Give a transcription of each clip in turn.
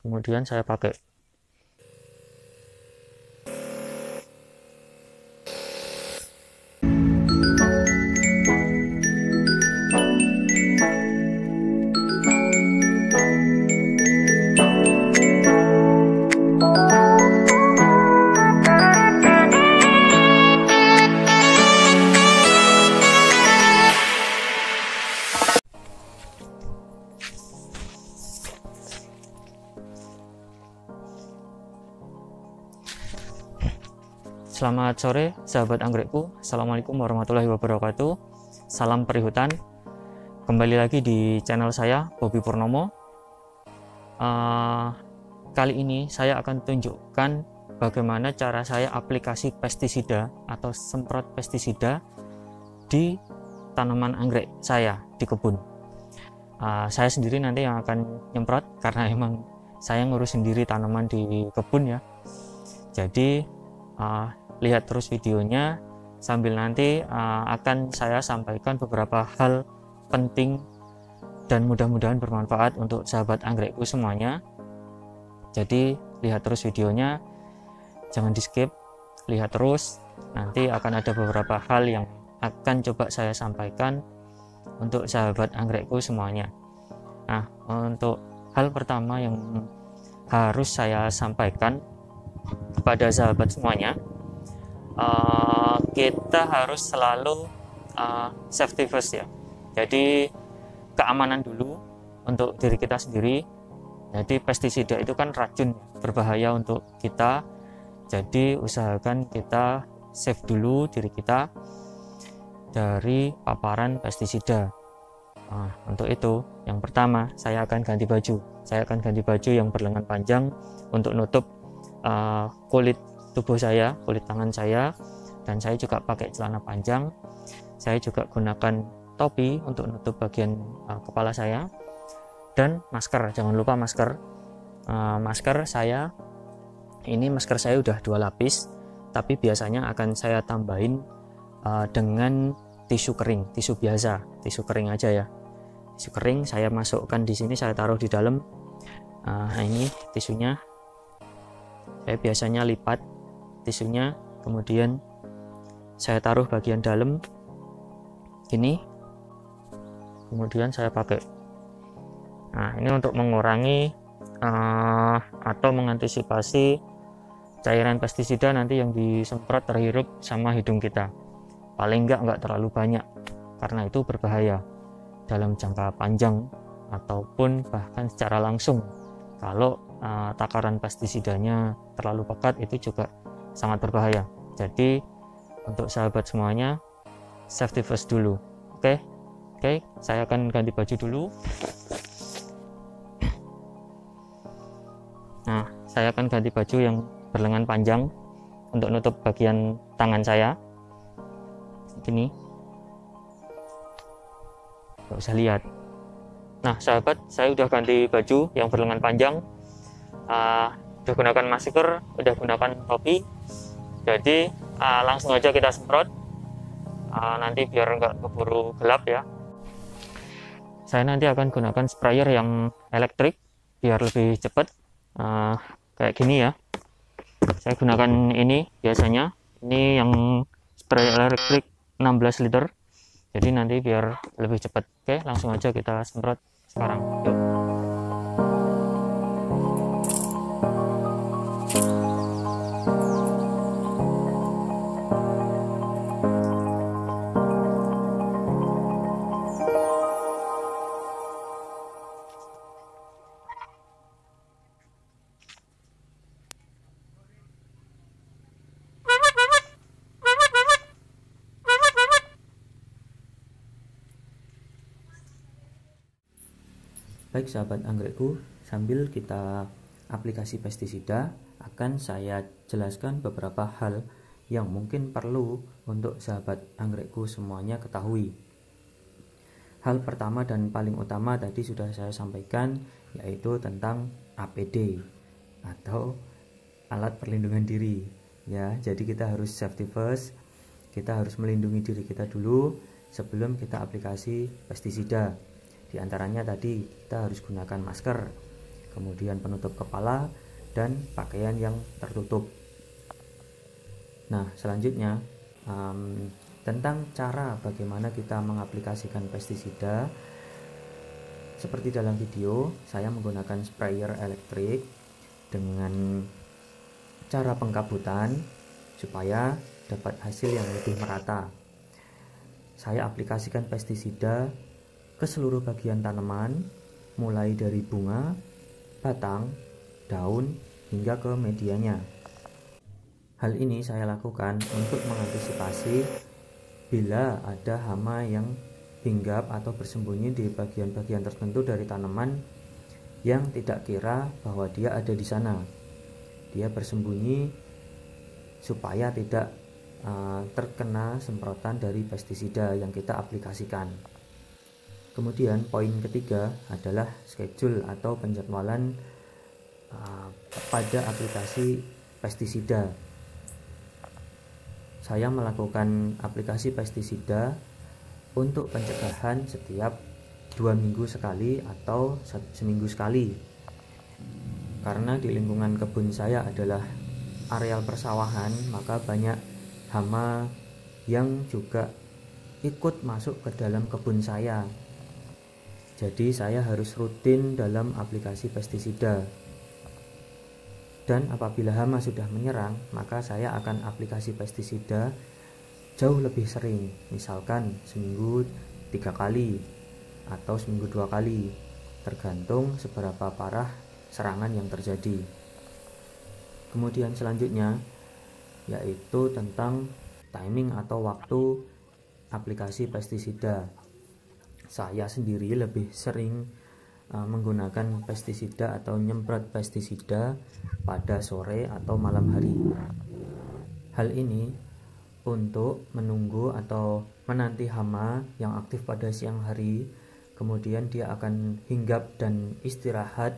kemudian saya pakai. Selamat sore sahabat anggrekku, Assalamualaikum warahmatullahi wabarakatuh. Salam perihutan. Kembali lagi di channel saya, Bobby Purnomo. Kali ini saya akan tunjukkan bagaimana cara saya aplikasi pestisida atau semprot pestisida di tanaman anggrek saya di kebun. Saya sendiri nanti yang akan nyemprot karena emang saya ngurus sendiri tanaman di kebun ya. Jadi lihat terus videonya sambil nanti akan saya sampaikan beberapa hal penting dan mudah-mudahan bermanfaat untuk sahabat anggrekku semuanya. Jadi lihat terus videonya, jangan di skip, lihat terus, nanti akan ada beberapa hal yang akan coba saya sampaikan untuk sahabat anggrekku semuanya. Nah, untuk hal pertama yang harus saya sampaikan kepada sahabat semuanya, kita harus selalu safety first ya. Jadi keamanan dulu untuk diri kita sendiri. Jadi pestisida itu kan racun, berbahaya untuk kita. Jadi usahakan kita save dulu diri kita dari paparan pestisida. Untuk itu yang pertama saya akan ganti baju. Saya akan ganti baju yang berlengan panjang untuk nutup kulit tubuh saya, kulit tangan saya, dan saya juga pakai celana panjang. Saya juga gunakan topi untuk nutup bagian kepala saya, dan masker, jangan lupa masker. Masker saya udah 2 lapis, tapi biasanya akan saya tambahin dengan tisu kering, tisu biasa, tisu kering aja ya. Tisu kering saya masukkan di sini, saya taruh di dalam. Ini tisunya, saya biasanya lipat tisunya, kemudian saya taruh bagian dalam gini, kemudian saya pakai. Nah, ini untuk mengurangi atau mengantisipasi cairan pestisida nanti yang disemprot terhirup sama hidung kita. Paling enggak terlalu banyak, karena itu berbahaya dalam jangka panjang ataupun bahkan secara langsung. Kalau takaran pestisidanya terlalu pekat, itu juga sangat berbahaya. Jadi untuk sahabat semuanya, safety first dulu. Oke, saya akan ganti baju dulu. Nah, saya akan ganti baju yang berlengan panjang untuk nutup bagian tangan saya. Gini, nggak usah lihat. Nah, sahabat, saya udah ganti baju yang berlengan panjang, udah gunakan masker, udah gunakan topi. Jadi langsung aja kita semprot, nanti biar nggak keburu gelap ya. Saya nanti akan gunakan sprayer yang elektrik biar lebih cepat, kayak gini ya. Saya gunakan ini biasanya, ini yang sprayer elektrik 16 liter. Jadi nanti biar lebih cepat. Oke, langsung aja kita semprot sekarang. Yuk. Baik sahabat anggrekku, sambil kita aplikasi pestisida, akan saya jelaskan beberapa hal yang mungkin perlu untuk sahabat anggrekku semuanya ketahui. Hal pertama dan paling utama tadi sudah saya sampaikan, yaitu tentang APD atau alat perlindungan diri ya. Jadi kita harus safety first, kita harus melindungi diri kita dulu sebelum kita aplikasi pestisida. Di antaranya tadi kita harus gunakan masker, kemudian penutup kepala, dan pakaian yang tertutup. Nah, selanjutnya tentang cara bagaimana kita mengaplikasikan pestisida. Seperti dalam video, saya menggunakan sprayer elektrik dengan cara pengkabutan supaya dapat hasil yang lebih merata. Saya aplikasikan pestisida ke seluruh bagian tanaman, mulai dari bunga, batang, daun, hingga ke medianya. Hal ini saya lakukan untuk mengantisipasi bila ada hama yang hinggap atau bersembunyi di bagian-bagian tertentu dari tanaman yang tidak kira bahwa dia ada di sana. Dia bersembunyi supaya tidak terkena semprotan dari pestisida yang kita aplikasikan. Kemudian poin ketiga adalah schedule atau penjadwalan pada aplikasi pestisida. Saya melakukan aplikasi pestisida untuk pencegahan setiap 2 minggu sekali atau seminggu sekali. Karena di lingkungan kebun saya adalah areal persawahan, maka banyak hama yang juga ikut masuk ke dalam kebun saya. Jadi saya harus rutin dalam aplikasi pestisida. Dan apabila hama sudah menyerang, maka saya akan aplikasi pestisida jauh lebih sering, misalkan seminggu 3 kali atau seminggu 2 kali, tergantung seberapa parah serangan yang terjadi. Kemudian selanjutnya yaitu tentang timing atau waktu aplikasi pestisida. Saya sendiri lebih sering menggunakan pestisida atau nyemprot pestisida pada sore atau malam hari. Hal ini untuk menunggu atau menanti hama yang aktif pada siang hari, kemudian dia akan hinggap dan istirahat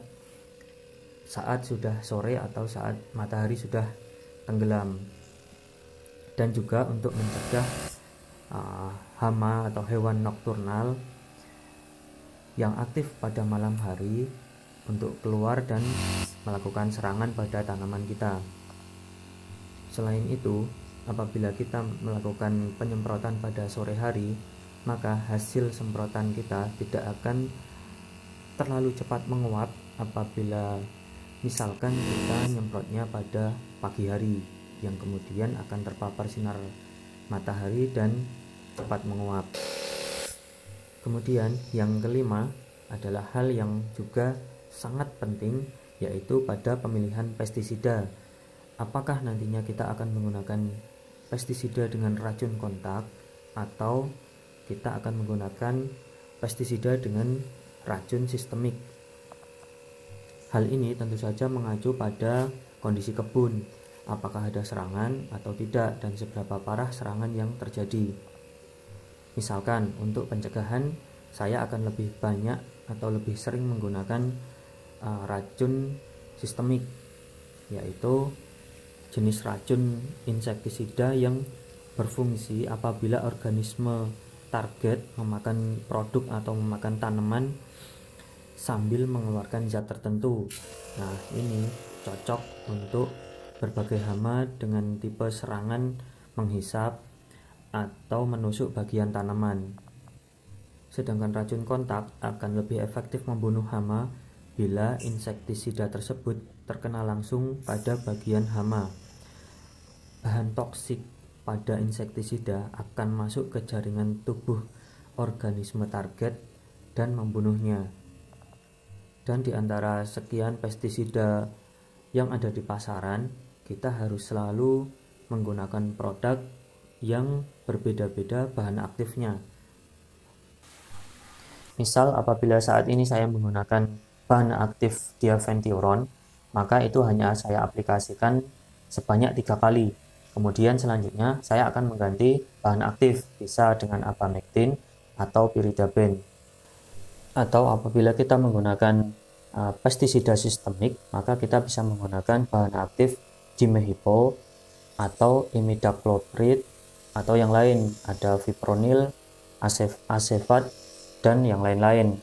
saat sudah sore atau saat matahari sudah tenggelam. Dan juga untuk mencegah hama atau hewan nokturnal yang aktif pada malam hari untuk keluar dan melakukan serangan pada tanaman kita. Selain itu, apabila kita melakukan penyemprotan pada sore hari, maka hasil semprotan kita tidak akan terlalu cepat menguap apabila misalkan kita nyemprotnya pada pagi hari, yang kemudian akan terpapar sinar matahari dan cepat menguap. Kemudian yang kelima adalah hal yang juga sangat penting, yaitu pada pemilihan pestisida. Apakah nantinya kita akan menggunakan pestisida dengan racun kontak atau kita akan menggunakan pestisida dengan racun sistemik. Hal ini tentu saja mengacu pada kondisi kebun, apakah ada serangan atau tidak dan seberapa parah serangan yang terjadi. Misalkan untuk pencegahan, saya akan lebih banyak atau lebih sering menggunakan racun sistemik, yaitu jenis racun insektisida yang berfungsi apabila organisme target memakan produk atau memakan tanaman sambil mengeluarkan zat tertentu. Nah, ini cocok untuk berbagai hama dengan tipe serangan menghisap atau menusuk bagian tanaman. Sedangkan racun kontak akan lebih efektif membunuh hama bila insektisida tersebut terkena langsung pada bagian hama. Bahan toksik pada insektisida akan masuk ke jaringan tubuh organisme target dan membunuhnya. Dan di antara sekian pestisida yang ada di pasaran, kita harus selalu menggunakan produk yang berbeda-beda bahan aktifnya. Misal apabila saat ini saya menggunakan bahan aktif diaventiuron, maka itu hanya saya aplikasikan sebanyak 3 kali. Kemudian selanjutnya saya akan mengganti bahan aktif, bisa dengan abamectin atau pyridaben. Atau apabila kita menggunakan pestisida sistemik, maka kita bisa menggunakan bahan aktif dimehipo atau imidacloprid atau yang lain, ada fipronil, asefat, dan yang lain-lain.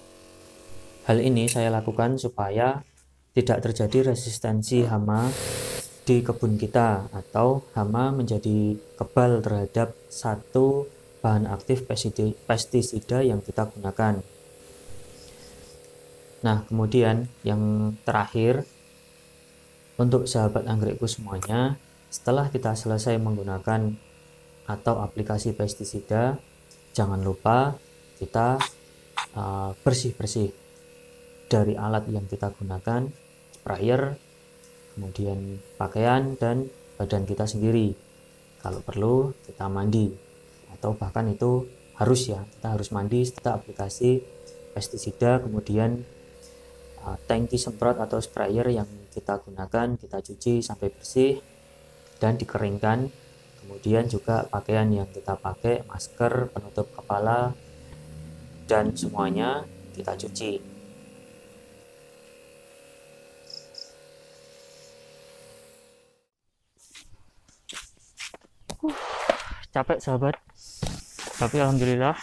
Hal ini saya lakukan supaya tidak terjadi resistensi hama di kebun kita atau hama menjadi kebal terhadap satu bahan aktif pestisida yang kita gunakan. Nah, kemudian yang terakhir, untuk sahabat anggrekku semuanya, setelah kita selesai menggunakan atau aplikasi pestisida, jangan lupa kita bersih-bersih dari alat yang kita gunakan, sprayer, kemudian pakaian dan badan kita sendiri. Kalau perlu kita mandi, atau bahkan itu harus ya, kita harus mandi setelah aplikasi pestisida. Kemudian tangki semprot atau sprayer yang kita gunakan kita cuci sampai bersih dan dikeringkan. Kemudian juga pakaian yang kita pakai, masker, penutup kepala, dan semuanya kita cuci. Capek sahabat, tapi alhamdulillah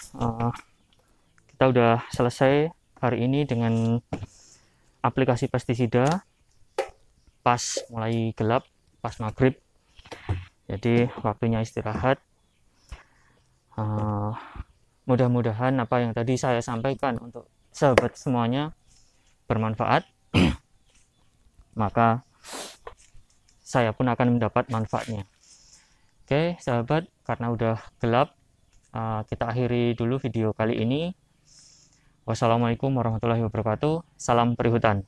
kita udah selesai hari ini dengan aplikasi pestisida pas mulai gelap, pas maghrib. Jadi waktunya istirahat. Mudah-mudahan apa yang tadi saya sampaikan untuk sahabat semuanya bermanfaat. Maka saya pun akan mendapat manfaatnya. Oke sahabat, karena udah gelap, kita akhiri dulu video kali ini. Wassalamualaikum warahmatullahi wabarakatuh. Salam Perihutan.